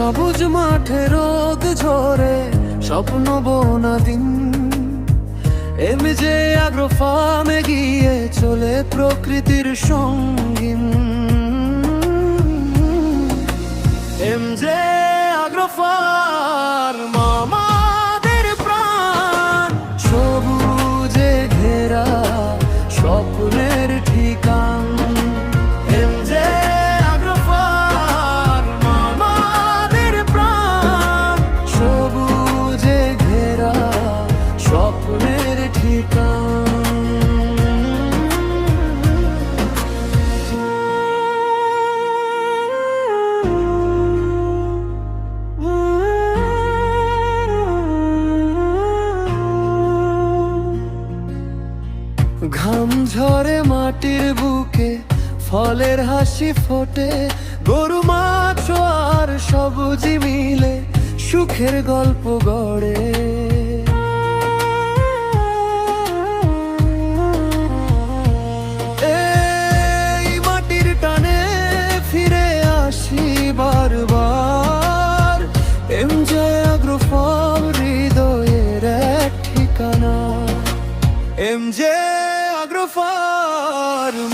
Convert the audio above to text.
সবুজ মাঠে রোদ ঝরে স্বপ্ন বোনা দিন, এমজে আগ্রো ফার্মে গিয়ে চলে প্রকৃতির সঙ্গিন। এমজে আগ্রো ফার্ম আমাদের প্রাণ, সবুজে ঘেরা স্বপ্নের ঠিকান। এমজে আগ্রো ফার্ম আমাদের প্রাণ, সবুজে ঘেরা স্বপ্নের ঠিকান। ঘাম ঝরে মাটির বুকে, ফলের হাসি ফোটে, গরু মাছ আর সবুজি মিলে সুখের গল্প গড়ে। এই মাটির টানে ফিরে আসি বারবার, এমজে আগ্রো ফার্ম হৃদয়ের এক ঠিকানা। এমজে আগ্রো ফার্ম।